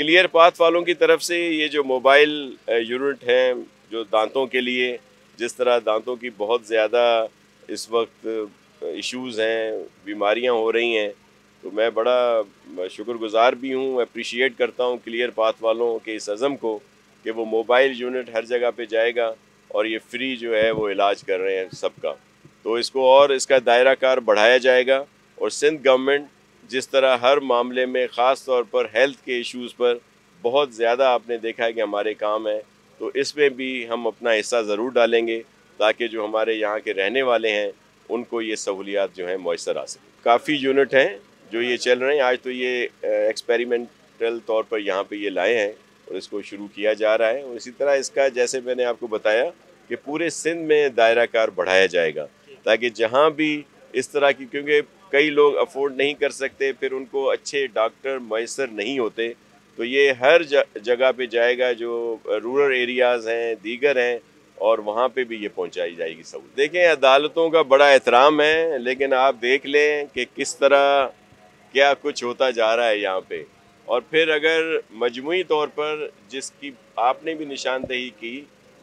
Clear path वालों की तरफ से ये जो मोबाइल यूनिट हैं जो दांतों के लिए, जिस तरह दांतों की बहुत ज़्यादा इस वक्त इश्यूज़ हैं, बीमारियां हो रही हैं, तो मैं बड़ा शुक्रगुजार भी हूँ, अप्रिशिएट करता हूँ क्लियर पाथ वालों के इस अज़म को कि वो मोबाइल यूनिट हर जगह पे जाएगा और ये फ्री जो है वो इलाज कर रहे हैं सबका। तो इसको और इसका दायरा कार बढ़ाया जाएगा और सिंध गवर्नमेंट जिस तरह हर मामले में ख़ास तौर पर हेल्थ के इश्यूज़ पर बहुत ज़्यादा आपने देखा है कि हमारे काम है, तो इसमें भी हम अपना हिस्सा ज़रूर डालेंगे ताकि जो हमारे यहाँ के रहने वाले हैं उनको ये सहूलियात जो हैं मैसर आ सकें। काफ़ी यूनिट हैं जो ये चल रहे हैं। आज तो ये एक्सपेरिमेंटल तौर पर यहाँ पे ये लाए हैं और इसको शुरू किया जा रहा है और इसी तरह इसका जैसे मैंने आपको बताया कि पूरे सिंध में दायरा कार बढ़ाया जाएगा ताकि जहाँ भी इस तरह की, क्योंकि कई लोग अफोर्ड नहीं कर सकते, फिर उनको अच्छे डॉक्टर मैसर नहीं होते, तो ये हर जगह पे जाएगा जो रूरल एरियाज़ हैं, दीगर हैं, और वहाँ पे भी ये पहुँचाई जाएगी सहूलत। देखें, अदालतों का बड़ा एहतराम है, लेकिन आप देख लें कि किस तरह क्या कुछ होता जा रहा है यहाँ पे। और फिर अगर मजमूई तौर पर जिसकी आपने भी निशानदेही की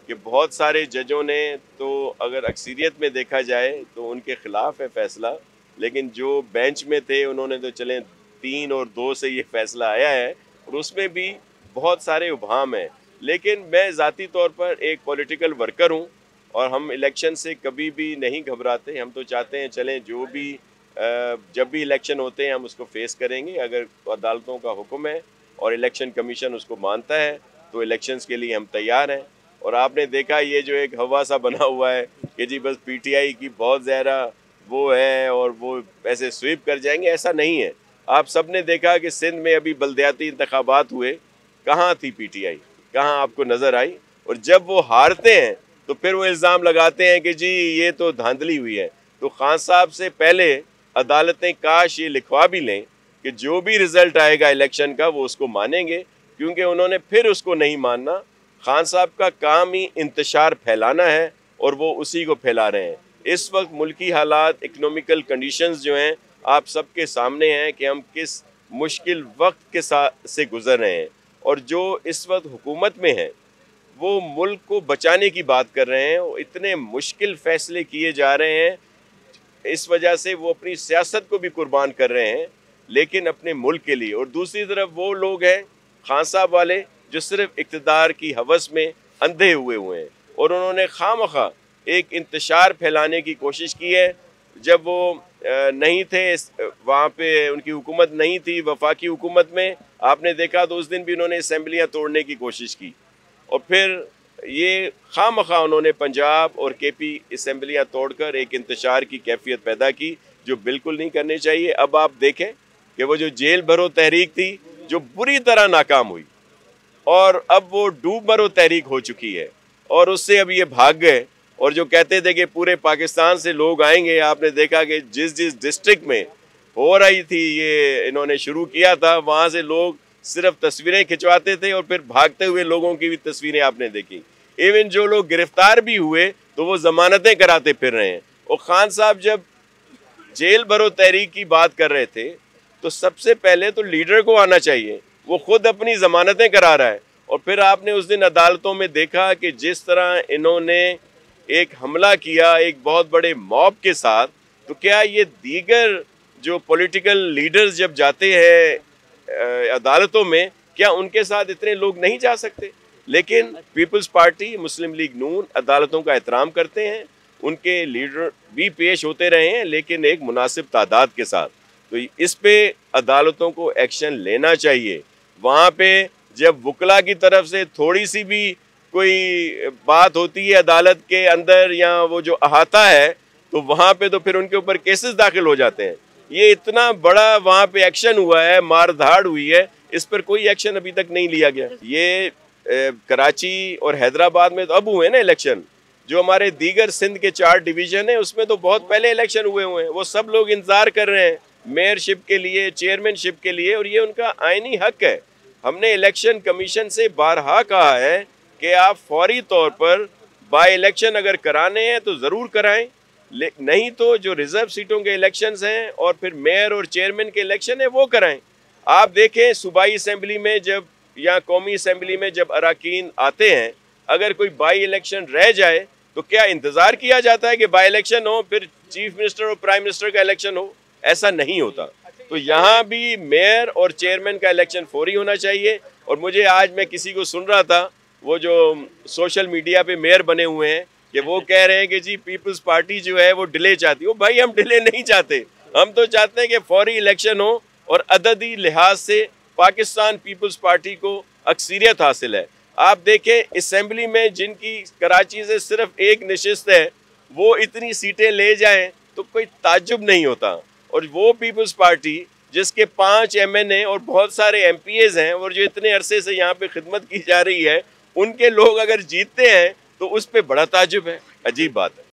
कि बहुत सारे जजों ने, तो अगर अक्सरियत में देखा जाए तो उनके ख़िलाफ़ है फ़ैसला, लेकिन जो बेंच में थे उन्होंने तो चलें 3 और 2 से ये फ़ैसला आया है और उसमें भी बहुत सारे उभाम हैं। लेकिन मैं ज़ाती तौर पर एक पॉलिटिकल वर्कर हूँ और हम इलेक्शन से कभी भी नहीं घबराते। हम तो चाहते हैं चलें जो भी जब भी इलेक्शन होते हैं हम उसको फेस करेंगे। अगर अदालतों का हुक्म है और इलेक्शन कमीशन उसको मानता है तो इलेक्शंस के लिए हम तैयार हैं। और आपने देखा ये जो एक हवा सा बना हुआ है कि जी बस पीटीआई की बहुत ज़्यादा वो है और वो ऐसे स्वीप कर जाएंगे, ऐसा नहीं है। आप सब ने देखा कि सिंध में अभी बल्दियाती इंतखाबात हुए, कहाँ थी पीटीआई, कहाँ आपको नज़र आई? और जब वो हारते हैं तो फिर वो इल्ज़ाम लगाते हैं कि जी ये तो धांधली हुई है। तो खान साहब से पहले अदालतें काश ये लिखवा भी लें कि जो भी रिज़ल्ट आएगा इलेक्शन का वो उसको मानेंगे, क्योंकि उन्होंने फिर उसको नहीं मानना। खान साहब का काम ही इंतशार फैलाना है और वो उसी को फैला रहे हैं। इस वक्त मुल्की हालात, इकनॉमिकल कंडीशंस जो हैं आप सबके सामने हैं कि हम किस मुश्किल वक्त के साथ से गुज़र रहे हैं, और जो इस वक्त हुकूमत में है वो मुल्क को बचाने की बात कर रहे हैं। इतने मुश्किल फ़ैसले किए जा रहे हैं, इस वजह से वो अपनी सियासत को भी कुर्बान कर रहे हैं, लेकिन अपने मुल्क के लिए। और दूसरी तरफ वो लोग हैं खान साहब वाले जो सिर्फ इक़्तिदार की हवस में अंधे हुए हैं और उन्होंने खामखा एक इंतशार फैलाने की कोशिश की है। जब वो नहीं थे वहाँ पे, उनकी हुकूमत नहीं थी वफाकी हुकूमत में, आपने देखा तो उस दिन भी उन्होंने असम्बलियाँ तोड़ने की कोशिश की और फिर ये खामखा उन्होंने पंजाब और केपी असम्बलियाँ तोड़कर एक इंतशार की कैफियत पैदा की जो बिल्कुल नहीं करनी चाहिए। अब आप देखें कि वो जो जेल भरो तहरीक थी जो बुरी तरह नाकाम हुई और अब वो डूब भरो तहरीक हो चुकी है और उससे अब ये भाग गए। और जो कहते थे कि पूरे पाकिस्तान से लोग आएंगे, आपने देखा कि जिस जिस डिस्ट्रिक्ट में हो रही थी ये इन्होंने शुरू किया था, वहाँ से लोग सिर्फ तस्वीरें खिंचवाते थे और फिर भागते हुए लोगों की भी तस्वीरें आपने देखी। इवन जो लोग गिरफ्तार भी हुए तो वो जमानतें कराते फिर रहे हैं। और खान साहब जब जेल भरो तहरीक की बात कर रहे थे तो सबसे पहले तो लीडर को आना चाहिए, वो खुद अपनी जमानतें करा रहा है। और फिर आपने उस दिन अदालतों में देखा कि जिस तरह इन्होंने एक हमला किया एक बहुत बड़े मॉब के साथ, तो क्या ये दीगर जो पॉलिटिकल लीडर्स जब जाते हैं अदालतों में, क्या उनके साथ इतने लोग नहीं जा सकते? लेकिन पीपल्स पार्टी, मुस्लिम लीग नून अदालतों का एहतराम करते हैं, उनके लीडर भी पेश होते रहे हैं लेकिन एक मुनासिब तादाद के साथ। तो इस पे अदालतों को एक्शन लेना चाहिए। वहाँ पे जब वकला की तरफ से थोड़ी सी भी कोई बात होती है अदालत के अंदर या वो जो अहाता है, तो वहाँ पे तो फिर उनके ऊपर केसेस दाखिल हो जाते हैं। ये इतना बड़ा वहाँ पे एक्शन हुआ है, मार धाड़ हुई है, इस पर कोई एक्शन अभी तक नहीं लिया गया। ये कराची और हैदराबाद में तो अब हुए ना इलेक्शन, जो हमारे दीगर सिंध के 4 डिवीज़न है उसमें तो बहुत पहले इलेक्शन हुए हैं। वो सब लोग इंतज़ार कर रहे हैं मेयरशिप के लिए, चेयरमैनशिप के लिए, और ये उनका आइनी हक है। हमने इलेक्शन कमीशन से बारहा कहा है कि आप फौरी तौर पर बाय इलेक्शन अगर कराने हैं तो ज़रूर कराएं, नहीं तो जो रिज़र्व सीटों के इलेक्शंस हैं और फिर मेयर और चेयरमैन के इलेक्शन है वो कराएं। आप देखें सूबाई असम्बली में जब या कौमी असम्बली में जब अरकान आते हैं, अगर कोई बाई इलेक्शन रह जाए तो क्या इंतज़ार किया जाता है कि बाई इलेक्शन हो फिर चीफ मिनिस्टर और प्राइम मिनिस्टर का इलेक्शन हो? ऐसा नहीं होता। तो यहाँ भी मेयर और चेयरमैन का इलेक्शन फौरी होना चाहिए। और मुझे आज मैं किसी को सुन रहा था, वो जो सोशल मीडिया पे मेयर बने हुए हैं, कि वो कह रहे हैं कि जी पीपल्स पार्टी जो है वो डिले चाहती है। भाई हम डिले नहीं चाहते, हम तो चाहते हैं कि फौरी इलेक्शन हो और अददी लिहाज से पाकिस्तान पीपल्स पार्टी को अक्सरियत हासिल है। आप देखें असम्बली में जिनकी कराची से सिर्फ एक नशिस्त है, वो इतनी सीटें ले जाएं तो कोई ताज्जुब नहीं होता। और वो पीपल्स पार्टी जिसके 5 MNA और बहुत सारे MPAs हैं और जो इतने अरसे से यहाँ पे खिदमत की जा रही है, उनके लोग अगर जीतते हैं तो उस पर बड़ा ताज्जुब है। अजीब बात है।